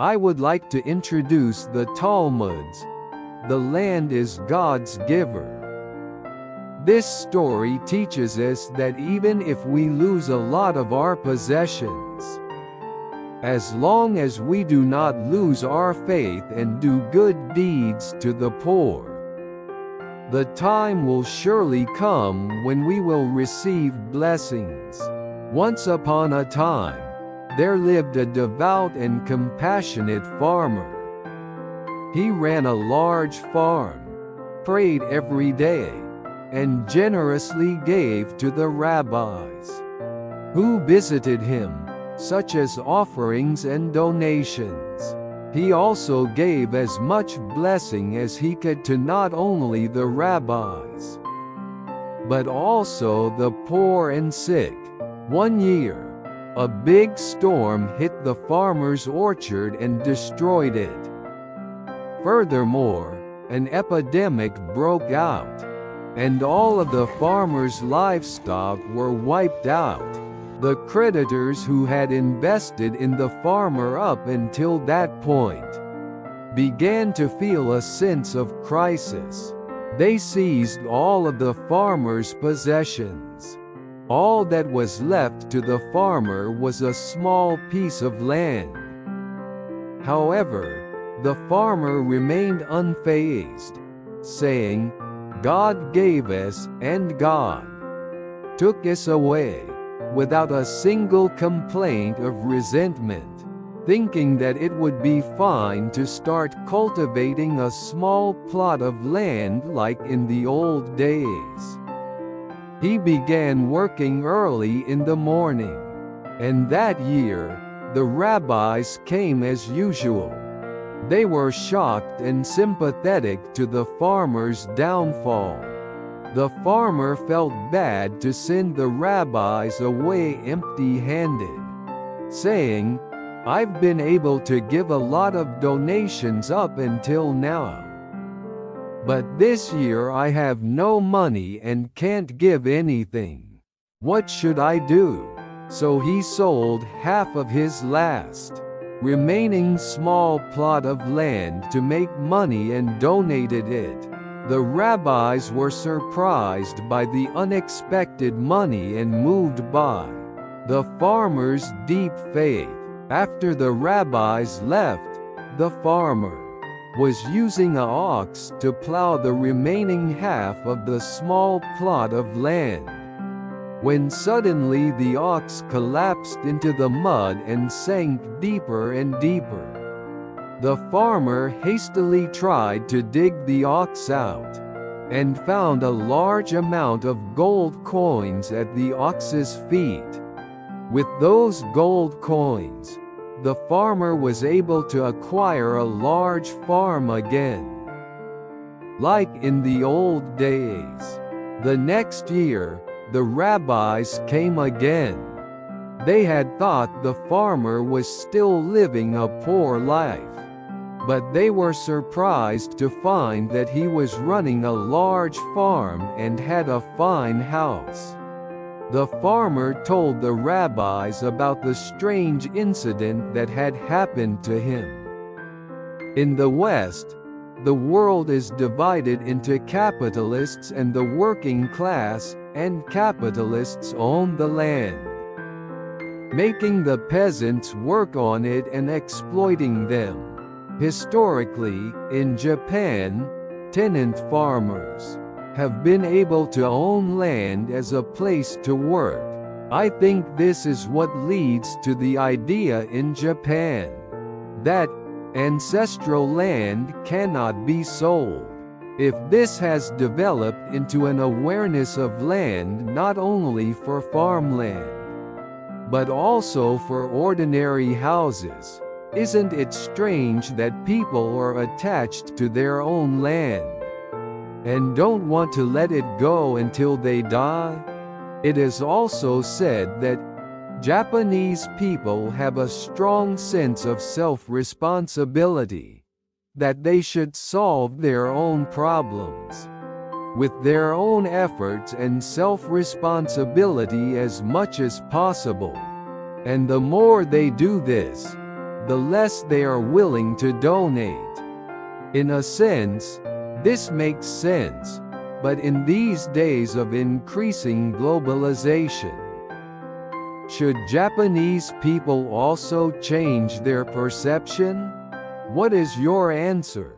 I would like to introduce the Talmuds. The land is God's giver. This story teaches us that even if we lose a lot of our possessions, as long as we do not lose our faith and do good deeds to the poor, the time will surely come when we will receive blessings. Once upon a time, there lived a devout and compassionate farmer. He ran a large farm, prayed every day, and generously gave to the rabbis who visited him, such as offerings and donations. He also gave as much blessing as he could to not only the rabbis, but also the poor and sick. One year, a big storm hit the farmer's orchard and destroyed it. Furthermore, an epidemic broke out, and all of the farmer's livestock were wiped out. The creditors who had invested in the farmer up until that point began to feel a sense of crisis. They seized all of the farmer's possessions. All that was left to the farmer was a small piece of land. However, the farmer remained unfazed, saying, "God gave us, and God took us away," without a single complaint of resentment, thinking that it would be fine to start cultivating a small plot of land like in the old days. He began working early in the morning, and that year, the rabbis came as usual. They were shocked and sympathetic to the farmer's downfall. The farmer felt bad to send the rabbis away empty-handed, saying, "I've been able to give a lot of donations up until now. But this year I have no money and can't give anything. What should I do?" So he sold half of his last remaining small plot of land to make money and donated it. The rabbis were surprised by the unexpected money and moved by the farmer's deep faith. After the rabbis left, the farmer was using an ox to plow the remaining half of the small plot of land, when suddenly the ox collapsed into the mud and sank deeper and deeper. The farmer hastily tried to dig the ox out, and found a large amount of gold coins at the ox's feet. With those gold coins, the farmer was able to acquire a large farm again, like in the old days. The next year, the rabbis came again. They had thought the farmer was still living a poor life, but they were surprised to find that he was running a large farm and had a fine house. The farmer told the rabbis about the strange incident that had happened to him. In the West, the world is divided into capitalists and the working class, and capitalists own the land, making the peasants work on it and exploiting them. Historically, in Japan, tenant farmers have been able to own land as a place to work. I think this is what leads to the idea in Japan that ancestral land cannot be sold. If this has developed into an awareness of land not only for farmland, but also for ordinary houses, isn't it strange that people are attached to their own land and don't want to let it go until they die? It is also said that Japanese people have a strong sense of self-responsibility, that they should solve their own problems with their own efforts and self-responsibility as much as possible. And the more they do this, the less they are willing to donate. In a sense, this makes sense, but in these days of increasing globalization, should Japanese people also change their perception? What is your answer?